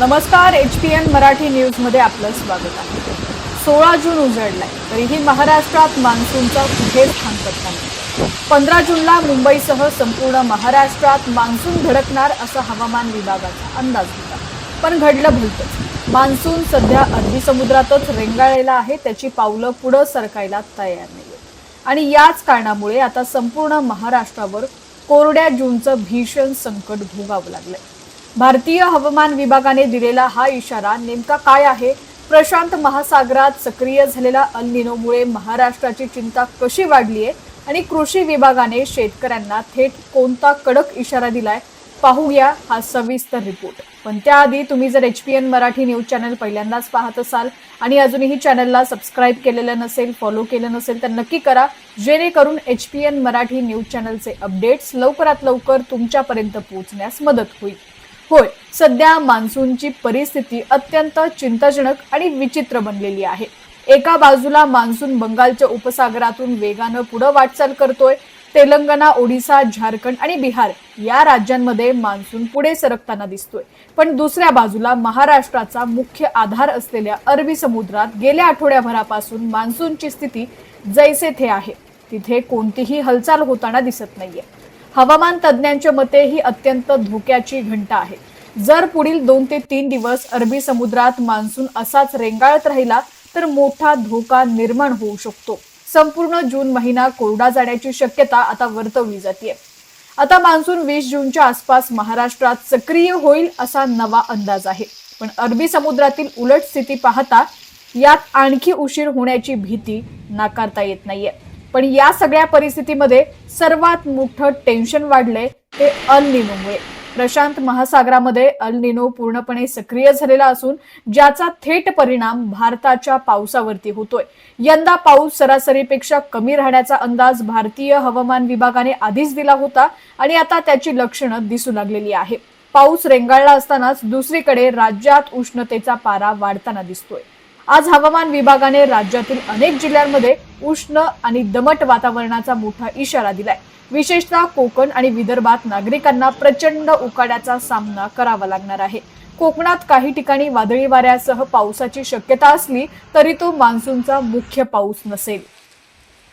नमस्कार, HPN Marathi news मध्ये आपलं स्वागत आहे। 16 जून उजळलाय तरीही महाराष्ट्रात मान्सूनचा कुठेच थांबत नाही। 15 जूनला मुंबईसह संपूर्ण महाराष्ट्रात मान्सून धडकणार असा हवामान विभागाचा अंदाज होता, पण घडलं भलतंच। मान्सून सध्या अरबी समुद्रातच रेंगाळलेला आहे, त्याची पावलं पुढे सरकायला तयार नाहीये आणि याच कारणामुळे आता संपूर्ण महाराष्ट्रावर कोरड्या जूनचं भीषण संकट भोगावं लागलंय। भारतीय हवामान विभागाने दिलेला हा इशारा नेमका काय आहे? प्रशांत महासागरात सक्रिय झालेला अल निनोमुळे महाराष्ट्राची चिंता कशी वाढली आहे आणि कृषी विभागाने शेतकऱ्यांना थेट कोणता कडक इशारा दिलाय, पाहूया हा सविस्तर रिपोर्ट। पण त्याआधी तुम्ही जर HPN मराठी न्यूज चॅनल पहिल्यांदाच पाहत असाल आणि अजूनही चॅनलला सबस्क्राइब केलेलं नसेल, फॉलो केलं नसेल तर नक्की करा, जेणेकरून HPN मराठी न्यूज चॅनलचे अपडेट्स लवकरात लवकर तुमच्यापर्यंत पोहोचण्यास मदत होईल। होय, सध्या मान्सूनची परिस्थिती अत्यंत चिंताजनक आणि विचित्र बनलेली आहे। एका बाजूला मान्सून बंगालच्या उपसागरातून वेगानं पुढे वाटचाल करतोय। तेलंगणा, ओडिशा, झारखंड आणि बिहार या राज्यांमध्ये मान्सून पुढे सरकताना दिसतोय, पण दुसऱ्या बाजूला महाराष्ट्राचा मुख्य आधार असलेल्या अरबी समुद्रात गेल्या आठवड्याभरापासून मान्सूनची स्थिती जैसे थे आहे तिथे कोणतीही हालचाल होताना दिसत नाहीये। हवामान तज्ञांच्या मते ही अत्यंत धोक्याची घंटा आहे। जर पुढील 2 ते 3 दिवस अरबी समुद्रात मान्सून असाच रेंगाळत राहिला तर मोठा धोका निर्माण होऊ शकतो। संपूर्ण जून महिना कोरडा जाण्याची शक्यता आता वर्तवली जाते। आता मान्सून 20 जूनच्या आसपास महाराष्ट्रात सक्रिय होईल असा नवा अंदाज आहे, पण अरबी समुद्रातील उलट स्थिती पाहता यात आणखी उशीर होण्याची भीती नाकारता येत नाहीये। पण या सगळ्या परिस्थितीमध्ये सर्वात मोठं टेन्शन वाढलंय ते अल निनोमुळे। प्रशांत महासागरामध्ये अल निनो पूर्णपणे सक्रिय झालेला असून ज्याचा थेट परिणाम भारताच्या पावसावरती होतोय। यंदा पाऊस सरासरीपेक्षा कमी राहण्याचा अंदाज भारतीय हवामान विभागाने आधीच दिला होता आणि आता त्याची लक्षणं दिसू लागलेली आहे। पाऊस रेंगाळला असतानाच दुसरीकडे राज्यात उष्णतेचा पारा वाढताना दिसतोय। आज हवामान विभागाने राज्यातील अनेक जिल्ह्यांमध्ये उष्ण आणि दमट वातावरणाचा मोठा इशारा दिलाय। विशेषतः कोकण आणि विदर्भात नागरिकांना प्रचंड उकाड्याचा सामना करावा लागणार आहे। कोकणात काही ठिकाणी वादळी वाऱ्यासह पावसाची शक्यता असली तरी तो मान्सूनचा मुख्य पाऊस नसेल।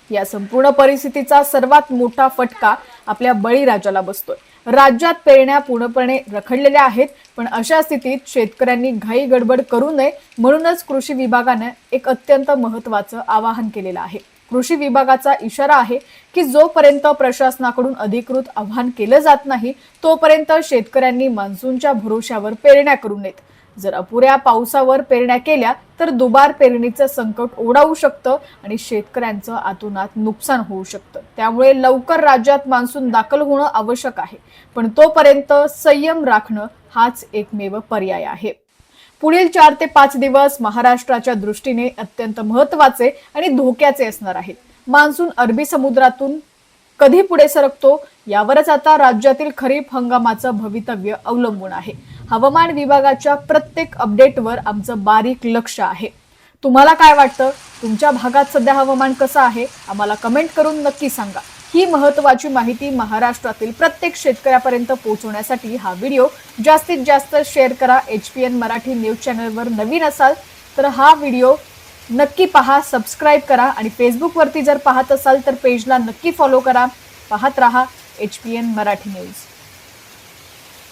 या संपूर्ण परिस्थितीचा सर्वात मोठा फटका आपल्या बळीराजाला बसतोय। राज्यात पेरण्या पूर्णपणे रखडलेल्या आहेत, पण अशा स्थितीत शेतकऱ्यांनी घाई गडबड करू नये म्हणूनच कृषी विभागाने एक अत्यंत महत्त्वाचं आवाहन केलेलं आहे। कृषी विभागाचा इशारा आहे की जोपर्यंत प्रशासनाकडून अधिकृत आवाहन केलं जात नाही तोपर्यंत शेतकऱ्यांनी मान्सूनच्या भरोश्यावर पेरण्या करू नयेत। जर अपुऱ्या पावसावर पेरण्या केल्या तर दुबार पेरणीचं संकट ओढावू शकतं आणि शेतकऱ्यांचं आतोनात नुकसान होऊ शकतं। त्यामुळे लवकर राज्यात मान्सून दाखल होणं आवश्यक आहे, पण तोपर्यंत संयम राखणं हाच एकमेव पर्याय आहे। पुढील 4 ते 5 दिवस महाराष्ट्राच्या दृष्टीने अत्यंत महत्त्वाचे आणि धोक्याचे असणार आहेत। मान्सून अरबी समुद्रातून कधी पुढे सरकतो यावरच आता राज्यातील खरीप हंगामाचं भवितव्य अवलंबून आहे। हवामान विभागाच्या प्रत्येक अपडेटवर आमचं बारीक लक्ष आहे। तुम्हाला काय वाटतं? तुमच्या भागात सध्या हवामान कसं आहे? आम्हाला कमेंट करून नक्की सांगा। ही महत्त्वाची माहिती महाराष्ट्रातील प्रत्येक शेतकऱ्यापर्यंत पोहोचवण्यासाठी हा व्हिडिओ जास्तीत जास्त शेअर करा। HPN मराठी न्यूज चॅनलवर नवीन असाल तर हा व्हिडिओ नक्की पहा, सबस्क्राइब करा आणि फेसबुकवरती जर पाहत असाल तर पेजला नक्की फॉलो करा। पाहत रहा HPN मराठी न्यूज।